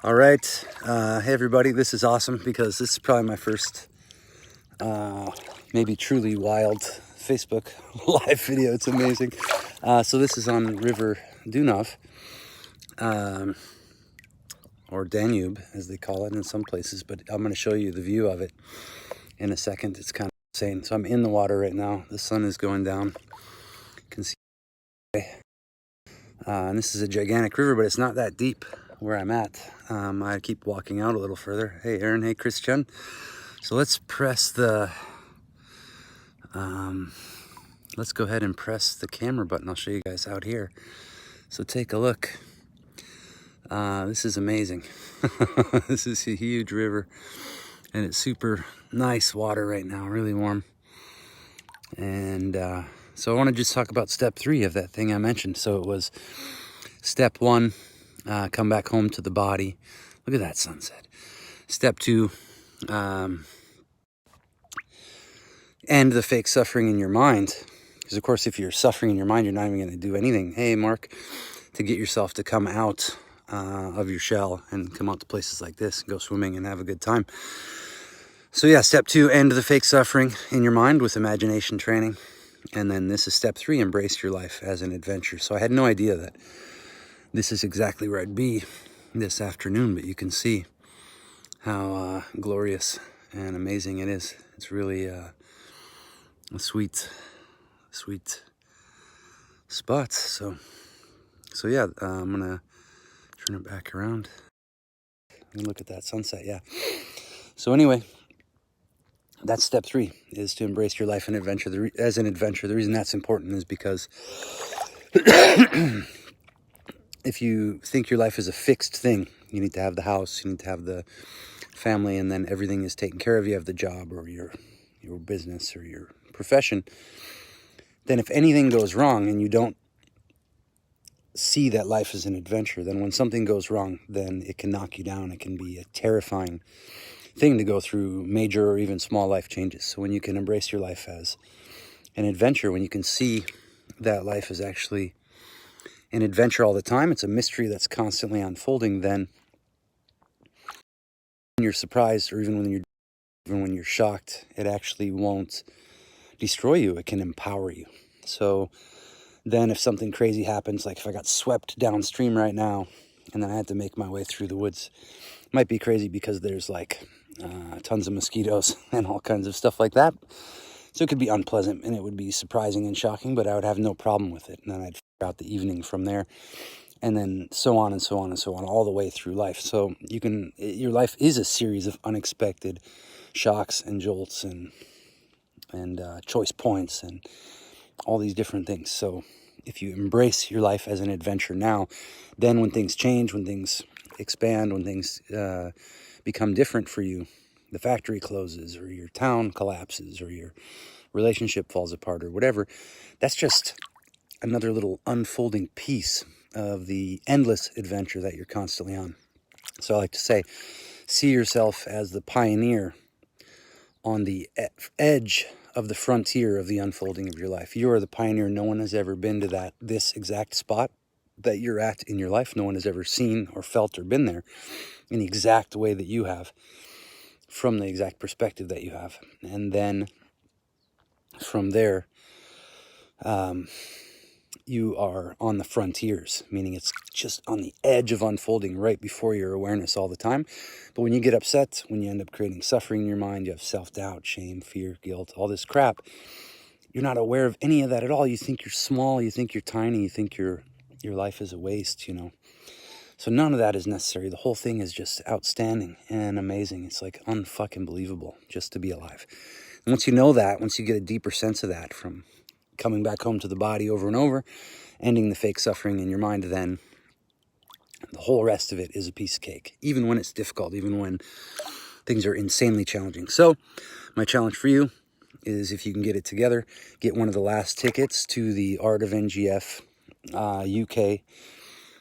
All right, hey everybody, this is awesome because this is probably my first maybe truly wild Facebook live video. It's amazing. So this is on River Dunav, or Danube as they call it in some places, but I'm going to show you the view of it in a second. It's kind of insane. So I'm in the water right now. The sun is going down. You can see and this is a gigantic river, but it's not that deep where I'm at. I keep walking out a little further. Hey Aaron, hey Christian. So let's press the let's go ahead and press the camera button. I'll show you guys out here. So take a look. This is amazing. This is a huge river and it's super nice water right now, really warm. And so I want to just talk about step 3 of that thing I mentioned. So it was step 1, come back home to the body. Look at that sunset. Step 2, end the fake suffering in your mind. Because of course, if you're suffering in your mind, you're not even going to do anything. Hey, Mark, to get yourself to come out of your shell and come out to places like this and go swimming and have a good time. So yeah, step 2, end the fake suffering in your mind with imagination training. And then this is step 3, embrace your life as an adventure. So I had no idea that this is exactly where I'd be this afternoon, but you can see how glorious and amazing it is. It's really a sweet spot. So yeah, I'm gonna turn it back around and look at that sunset. Yeah. So anyway, that's step 3, is to embrace your life and adventure. As an adventure, the reason that's important is because if you think your life is a fixed thing, you need to have the house, you need to have the family, and then everything is taken care of. You have the job or your business or your profession. Then if anything goes wrong and you don't see that life is an adventure, then when something goes wrong, then it can knock you down. It can be a terrifying thing to go through major or even small life changes. So when you can embrace your life as an adventure, when you can see that life is actually an adventure all the time, it's a mystery that's constantly unfolding, then when you're surprised or even when you're shocked, it actually won't destroy you. It can empower you. So then if something crazy happens, like if I got swept downstream right now and then I had to make my way through the woods, it might be crazy because there's like tons of mosquitoes and all kinds of stuff like that. So it could be unpleasant and it would be surprising and shocking, but I would have no problem with it. And then I'd figure out the evening from there, and then so on and so on and so on, all the way through life. So your life is a series of unexpected shocks and jolts and choice points and all these different things. So if you embrace your life as an adventure now, then when things change, when things expand, when things become different for you, the factory closes or your town collapses or your relationship falls apart or whatever, that's just another little unfolding piece of the endless adventure that you're constantly on. So I like to say, see yourself as the pioneer on the edge of the frontier of the unfolding of your life. You are the pioneer. No one has ever been to this exact spot that you're at in your life. No one has ever seen or felt or been there in the exact way that you have, from the exact perspective that you have. And then from there, you are on the frontiers, meaning it's just on the edge of unfolding right before your awareness all the time. But when you get upset, when you end up creating suffering in your mind, you have self-doubt, shame, fear, guilt, all this crap, you're not aware of any of that at all. You think you're small, you think you're tiny, you think your life is a waste, So none of that is necessary. The whole thing is just outstanding and amazing. It's like unfucking believable just to be alive. And once you know that, once you get a deeper sense of that from coming back home to the body over and over, ending the fake suffering in your mind, then the whole rest of it is a piece of cake, even when it's difficult, even when things are insanely challenging. So my challenge for you is, if you can get it together, get one of the last tickets to the Art of NGF UK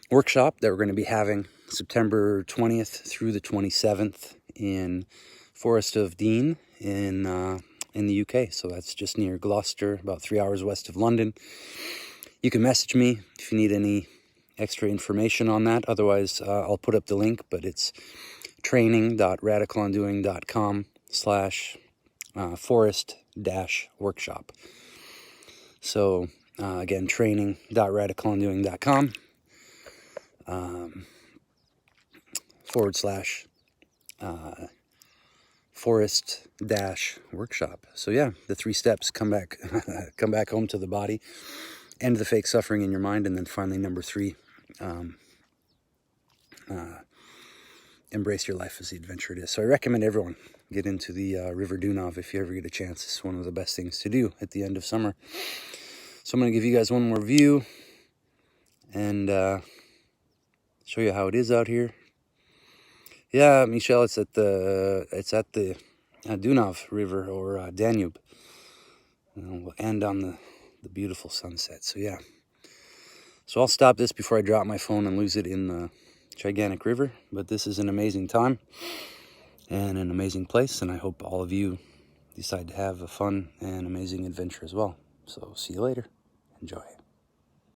workshop that we're going to be having September 20th through the 27th in Forest of Dean in the UK. So that's just near Gloucester, about 3 hours west of London. You can message me if you need any extra information on that. Otherwise, I'll put up the link, but it's training.radicalundoing.com/forest-workshop. So again, training.radicalundoing.com /forest-workshop. So yeah, the 3 steps: come back home to the body, end the fake suffering in your mind, and then finally number 3, embrace your life as the adventure it is. So I recommend everyone get into the River Dunav if you ever get a chance. It's one of the best things to do at the end of summer. So I'm going to give you guys one more view and show you how it is out here. Yeah, Michelle, it's at the Dunav River, or Danube. And we'll end on the beautiful sunset. So yeah. So I'll stop this before I drop my phone and lose it in the gigantic river. But this is an amazing time and an amazing place, and I hope all of you decide to have a fun and amazing adventure as well. So see you later. Enjoy.